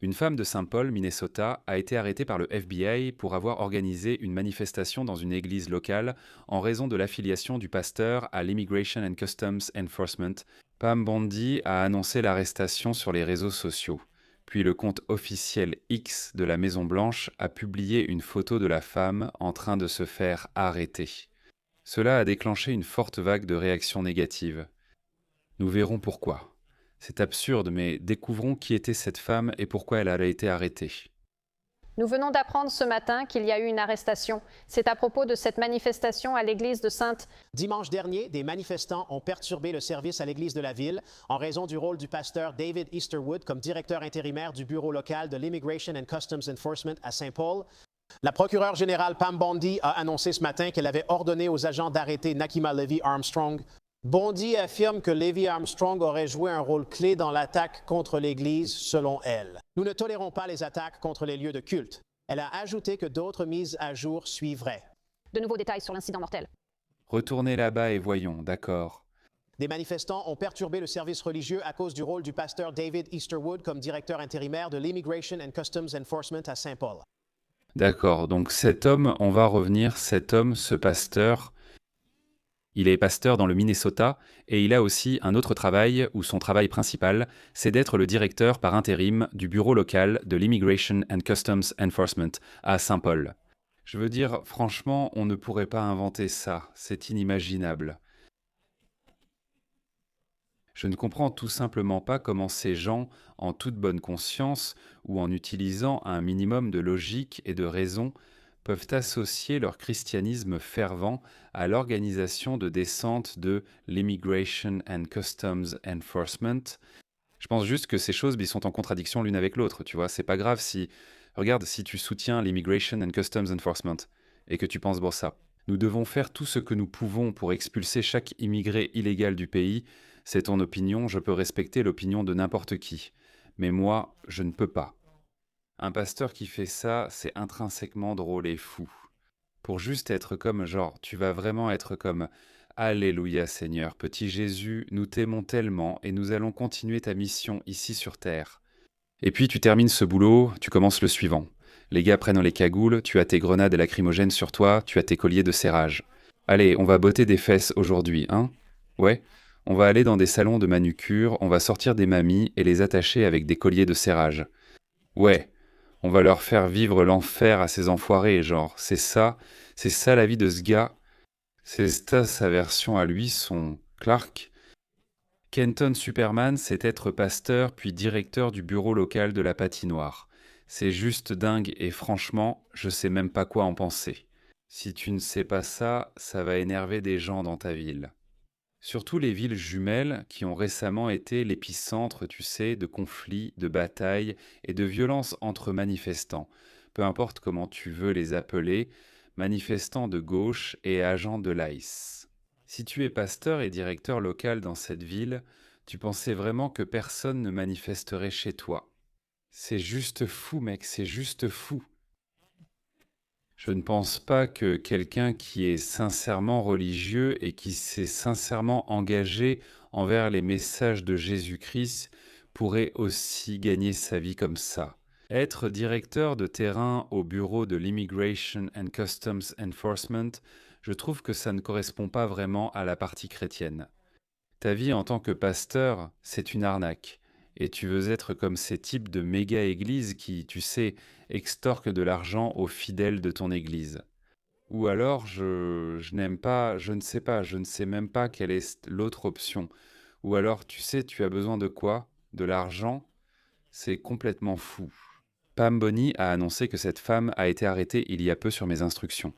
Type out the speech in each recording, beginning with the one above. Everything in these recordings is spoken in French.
Une femme de Saint Paul, Minnesota, a été arrêtée par le FBI pour avoir organisé une manifestation dans une église locale en raison de l'affiliation du pasteur à l'Immigration and Customs Enforcement. Pam Bondi a annoncé l'arrestation sur les réseaux sociaux. Puis le compte officiel X de la Maison-Blanche a publié une photo de la femme en train de se faire arrêter. Cela a déclenché une forte vague de réactions négatives. Nous verrons pourquoi. C'est absurde, mais découvrons qui était cette femme et pourquoi elle a été arrêtée. Nous venons d'apprendre ce matin qu'il y a eu une arrestation. C'est à propos de cette manifestation à l'église de Sainte. Dimanche dernier, des manifestants ont perturbé le service à l'église de la ville en raison du rôle du pasteur David Easterwood comme directeur intérimaire du bureau local de l'Immigration and Customs Enforcement à Saint Paul. La procureure générale Pam Bondi a annoncé ce matin qu'elle avait ordonné aux agents d'arrêter Nakima Levy Armstrong. Bondi affirme que Levy Armstrong aurait joué un rôle clé dans l'attaque contre l'Église, selon elle. Nous ne tolérons pas les attaques contre les lieux de culte. Elle a ajouté que d'autres mises à jour suivraient. De nouveaux détails sur l'incident mortel. Retournez là-bas et voyons, d'accord. Des manifestants ont perturbé le service religieux à cause du rôle du pasteur David Easterwood comme directeur intérimaire de l'Immigration and Customs Enforcement à Saint Paul. D'accord, donc cet homme, on va revenir, cet homme, ce pasteur, il est pasteur dans le Minnesota et il a aussi un autre travail où son travail principal, c'est d'être le directeur par intérim du bureau local de l'Immigration and Customs Enforcement à Saint Paul. Je veux dire, franchement, on ne pourrait pas inventer ça, c'est inimaginable. Je ne comprends tout simplement pas comment ces gens, en toute bonne conscience ou en utilisant un minimum de logique et de raison, peuvent associer leur christianisme fervent à l'organisation de descente de l'Immigration and Customs Enforcement. Je pense juste que ces choses ils sont en contradiction l'une avec l'autre, tu vois. C'est pas grave si... Regarde, si tu soutiens l'Immigration and Customs Enforcement et que tu penses bon ça. Nous devons faire tout ce que nous pouvons pour expulser chaque immigré illégal du pays. C'est ton opinion, je peux respecter l'opinion de n'importe qui. Mais moi, je ne peux pas. Un pasteur qui fait ça, c'est intrinsèquement drôle et fou. Pour juste être comme, genre, tu vas vraiment être comme Alléluia Seigneur, petit Jésus, nous t'aimons tellement et nous allons continuer ta mission ici sur terre. Et puis tu termines ce boulot, tu commences le suivant. Les gars prennent les cagoules, tu as tes grenades et lacrymogènes sur toi, tu as tes colliers de serrage. Allez, on va botter des fesses aujourd'hui, hein? Ouais? On va aller dans des salons de manucure, on va sortir des mamies et les attacher avec des colliers de serrage. Ouais, on va leur faire vivre l'enfer à ces enfoirés, genre, c'est ça la vie de ce gars. C'est ça sa version à lui, son Clark. Kenton Superman, c'est être pasteur puis directeur du bureau local de la patinoire. C'est juste dingue et franchement, je sais même pas quoi en penser. Si tu ne sais pas ça, ça va énerver des gens dans ta ville. Surtout les villes jumelles qui ont récemment été l'épicentre, tu sais, de conflits, de batailles et de violences entre manifestants, peu importe comment tu veux les appeler, manifestants de gauche et agents de l'ICE. Si tu es pasteur et directeur local dans cette ville, tu pensais vraiment que personne ne manifesterait chez toi. C'est juste fou, mec, c'est juste fou. Je ne pense pas que quelqu'un qui est sincèrement religieux et qui s'est sincèrement engagé envers les messages de Jésus-Christ pourrait aussi gagner sa vie comme ça. Être directeur de terrain au bureau de l'Immigration and Customs Enforcement, je trouve que ça ne correspond pas vraiment à la partie chrétienne. Ta vie en tant que pasteur, c'est une arnaque. Et tu veux être comme ces types de méga-églises qui, tu sais, extorquent de l'argent aux fidèles de ton église. Ou alors, je n'aime pas, je ne sais pas, je ne sais même pas quelle est l'autre option. Ou alors, tu sais, tu as besoin de quoi? De l'argent? C'est complètement fou. Pam Bondi a annoncé que cette femme a été arrêtée il y a peu sur mes instructions.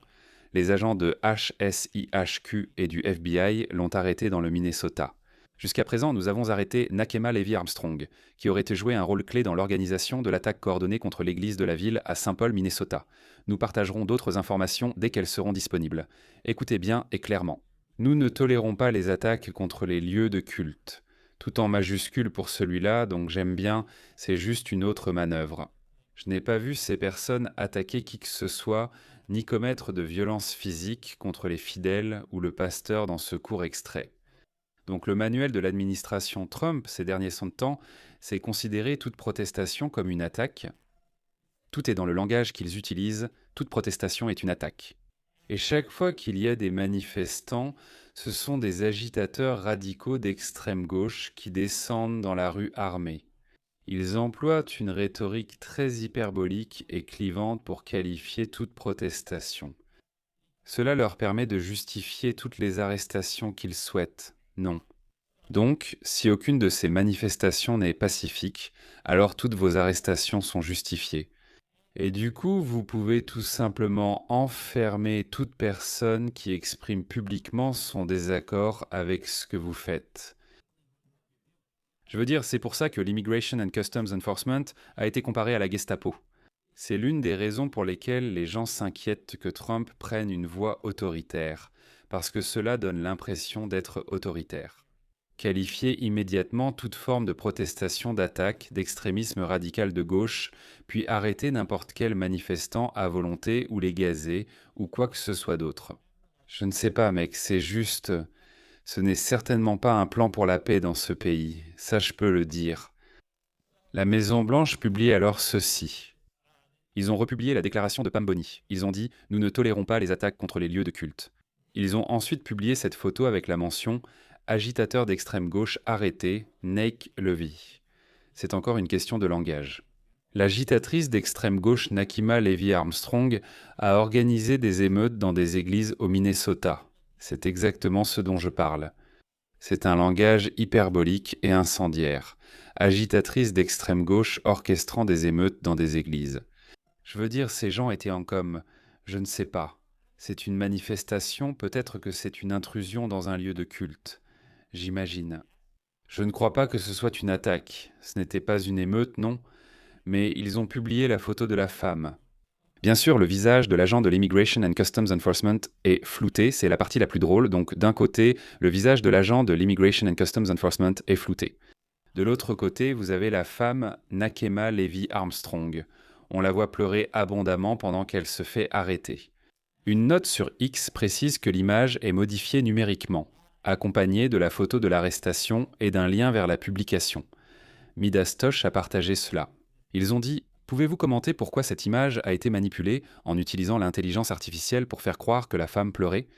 Les agents de HSIHQ et du FBI l'ont arrêtée dans le Minnesota. Jusqu'à présent, nous avons arrêté Nakema Levy Armstrong, qui aurait joué un rôle clé dans l'organisation de l'attaque coordonnée contre l'église de la ville à Saint Paul, Minnesota. Nous partagerons d'autres informations dès qu'elles seront disponibles. Écoutez bien et clairement. Nous ne tolérons pas les attaques contre les lieux de culte. Tout en majuscule pour celui-là, donc j'aime bien, c'est juste une autre manœuvre. Je n'ai pas vu ces personnes attaquer qui que ce soit, ni commettre de violences physiques contre les fidèles ou le pasteur dans ce court extrait. Donc le manuel de l'administration Trump ces derniers temps, c'est considérer toute protestation comme une attaque. Tout est dans le langage qu'ils utilisent, toute protestation est une attaque. Et chaque fois qu'il y a des manifestants, ce sont des agitateurs radicaux d'extrême gauche qui descendent dans la rue armés. Ils emploient une rhétorique très hyperbolique et clivante pour qualifier toute protestation. Cela leur permet de justifier toutes les arrestations qu'ils souhaitent. Non. Donc, si aucune de ces manifestations n'est pacifique, alors toutes vos arrestations sont justifiées. Et du coup, vous pouvez tout simplement enfermer toute personne qui exprime publiquement son désaccord avec ce que vous faites. Je veux dire, c'est pour ça que l'Immigration and Customs Enforcement a été comparé à la Gestapo. C'est l'une des raisons pour lesquelles les gens s'inquiètent que Trump prenne une voie autoritaire, parce que cela donne l'impression d'être autoritaire. Qualifier immédiatement toute forme de protestation, d'attaque, d'extrémisme radical de gauche, puis arrêter n'importe quel manifestant à volonté ou les gazer, ou quoi que ce soit d'autre. Je ne sais pas, mec, c'est juste... Ce n'est certainement pas un plan pour la paix dans ce pays, ça je peux le dire. La Maison-Blanche publie alors ceci. Ils ont republié la déclaration de Pam Bondi. Ils ont dit « Nous ne tolérons pas les attaques contre les lieux de culte ». Ils ont ensuite publié cette photo avec la mention « Agitateur d'extrême gauche arrêté, Nake Levy ». C'est encore une question de langage. L'agitatrice d'extrême gauche Nakima Levy Armstrong a organisé des émeutes dans des églises au Minnesota. C'est exactement ce dont je parle. C'est un langage hyperbolique et incendiaire. Agitatrice d'extrême gauche orchestrant des émeutes dans des églises. Je veux dire, ces gens étaient en comme, je ne sais pas. C'est une manifestation, peut-être que c'est une intrusion dans un lieu de culte. J'imagine. Je ne crois pas que ce soit une attaque. Ce n'était pas une émeute, non. Mais ils ont publié la photo de la femme. Bien sûr, le visage de l'agent de l'Immigration and Customs Enforcement est flouté, c'est la partie la plus drôle. Donc d'un côté, le visage de l'agent de l'Immigration and Customs Enforcement est flouté. De l'autre côté, vous avez la femme Nakema Levy Armstrong. On la voit pleurer abondamment pendant qu'elle se fait arrêter. Une note sur X précise que l'image est modifiée numériquement, accompagnée de la photo de l'arrestation et d'un lien vers la publication. Midas Tosh a partagé cela. Ils ont dit « Pouvez-vous commenter pourquoi cette image a été manipulée en utilisant l'intelligence artificielle pour faire croire que la femme pleurait ?»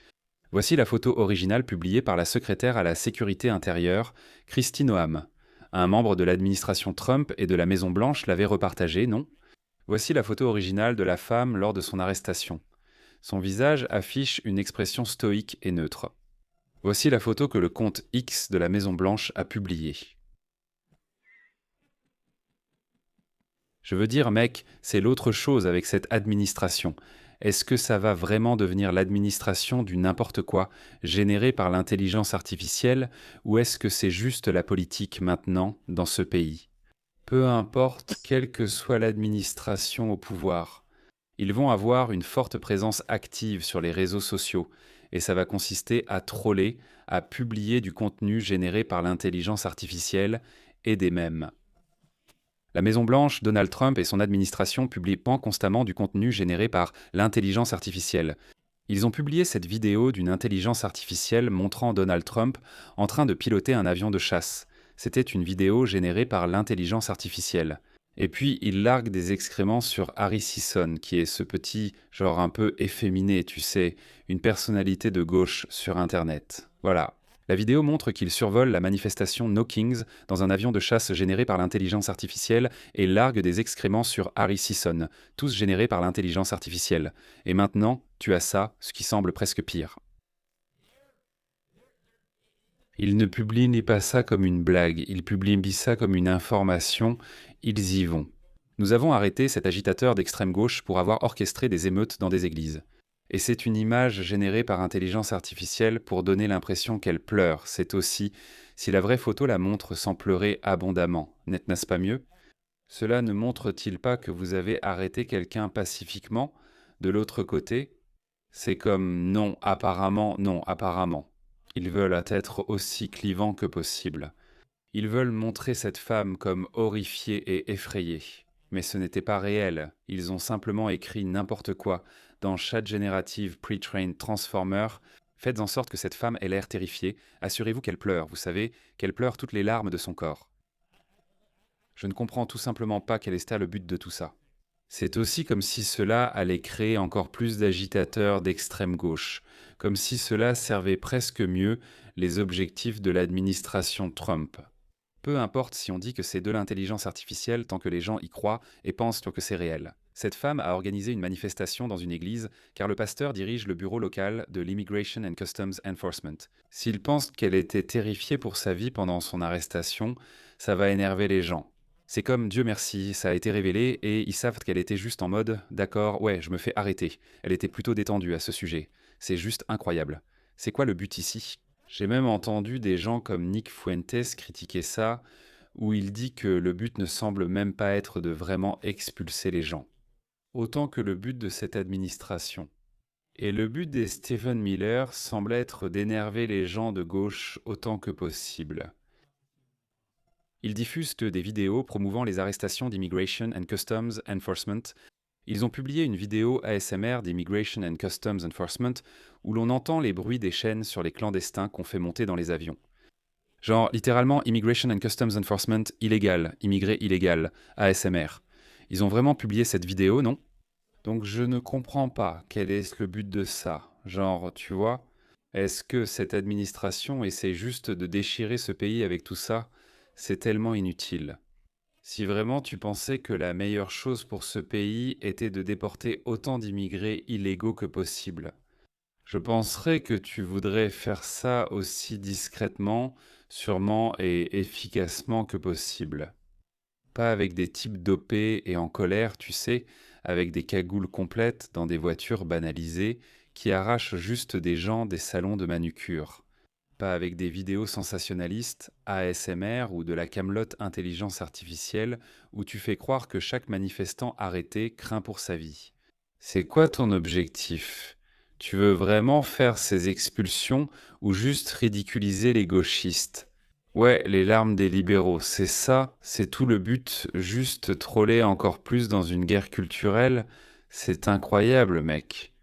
Voici la photo originale publiée par la secrétaire à la sécurité intérieure, Kristi Noam. Un membre de l'administration Trump et de la Maison-Blanche l'avait repartagée, non ? Voici la photo originale de la femme lors de son arrestation. Son visage affiche une expression stoïque et neutre. Voici la photo que le compte X de la Maison-Blanche a publiée. Je veux dire, mec, c'est l'autre chose avec cette administration. Est-ce que ça va vraiment devenir l'administration du n'importe quoi, généré par l'intelligence artificielle, ou est-ce que c'est juste la politique maintenant dans ce pays ? Peu importe, quelle que soit l'administration au pouvoir, ils vont avoir une forte présence active sur les réseaux sociaux, et ça va consister à troller, à publier du contenu généré par l'intelligence artificielle et des mèmes. La Maison-Blanche, Donald Trump et son administration publient constamment du contenu généré par l'intelligence artificielle. Ils ont publié cette vidéo d'une intelligence artificielle montrant Donald Trump en train de piloter un avion de chasse. C'était une vidéo générée par l'intelligence artificielle. Et puis, ils larguent des excréments sur Harry Sisson, qui est ce petit, genre un peu efféminé, tu sais, une personnalité de gauche sur Internet. Voilà. La vidéo montre qu'il survole la manifestation No Kings dans un avion de chasse généré par l'intelligence artificielle et largue des excréments sur Harry Sisson, tous générés par l'intelligence artificielle. Et maintenant, tu as ça, ce qui semble presque pire. Ils ne publient pas ça comme une blague, ils publient ça comme une information, ils y vont. Nous avons arrêté cet agitateur d'extrême gauche pour avoir orchestré des émeutes dans des églises. Et c'est une image générée par intelligence artificielle pour donner l'impression qu'elle pleure. C'est aussi, si la vraie photo la montre sans pleurer abondamment, n'est-ce pas mieux ? Cela ne montre-t-il pas que vous avez arrêté quelqu'un pacifiquement ? De l'autre côté, c'est comme non, apparemment, non, apparemment. Ils veulent être aussi clivants que possible. Ils veulent montrer cette femme comme horrifiée et effrayée. Mais ce n'était pas réel, ils ont simplement écrit n'importe quoi. Dans Chat Générative Pre-Trained Transformer, faites en sorte que cette femme ait l'air terrifiée, assurez-vous qu'elle pleure, vous savez, qu'elle pleure toutes les larmes de son corps. Je ne comprends tout simplement pas quel était le but de tout ça. C'est aussi comme si cela allait créer encore plus d'agitateurs d'extrême gauche, comme si cela servait presque mieux les objectifs de l'administration Trump. Peu importe si on dit que c'est de l'intelligence artificielle tant que les gens y croient et pensent que c'est réel. Cette femme a organisé une manifestation dans une église car le pasteur dirige le bureau local de l'Immigration and Customs Enforcement. S'il pense qu'elle était terrifiée pour sa vie pendant son arrestation, ça va énerver les gens. C'est comme Dieu merci, ça a été révélé et ils savent qu'elle était juste en mode « d'accord, ouais, je me fais arrêter ». Elle était plutôt détendue à ce sujet. C'est juste incroyable. C'est quoi le but ici ? J'ai même entendu des gens comme Nick Fuentes critiquer ça, où il dit que le but ne semble même pas être de vraiment expulser les gens, autant que le but de cette administration. Et le but des Stephen Miller semble être d'énerver les gens de gauche autant que possible. Ils diffusent des vidéos promouvant les arrestations d'Immigration and Customs Enforcement. Ils ont publié une vidéo ASMR d'Immigration and Customs Enforcement où l'on entend les bruits des chaînes sur les clandestins qu'on fait monter dans les avions. Genre, littéralement, Immigration and Customs Enforcement illégal, immigré illégal, ASMR. Ils ont vraiment publié cette vidéo, non ? Donc je ne comprends pas quel est le but de ça. Genre, tu vois, est-ce que cette administration essaie juste de déchirer ce pays avec tout ça ? C'est tellement inutile. Si vraiment tu pensais que la meilleure chose pour ce pays était de déporter autant d'immigrés illégaux que possible, je penserais que tu voudrais faire ça aussi discrètement, sûrement et efficacement que possible. Pas avec des types dopés et en colère, tu sais, avec des cagoules complètes dans des voitures banalisées qui arrachent juste des gens des salons de manucure. Pas avec des vidéos sensationnalistes, ASMR ou de la camelote intelligence artificielle où tu fais croire que chaque manifestant arrêté craint pour sa vie. C'est quoi ton objectif ? Tu veux vraiment faire ces expulsions ou juste ridiculiser les gauchistes ? Ouais, les larmes des libéraux, c'est ça, c'est tout le but, juste troller encore plus dans une guerre culturelle ? C'est incroyable, mec.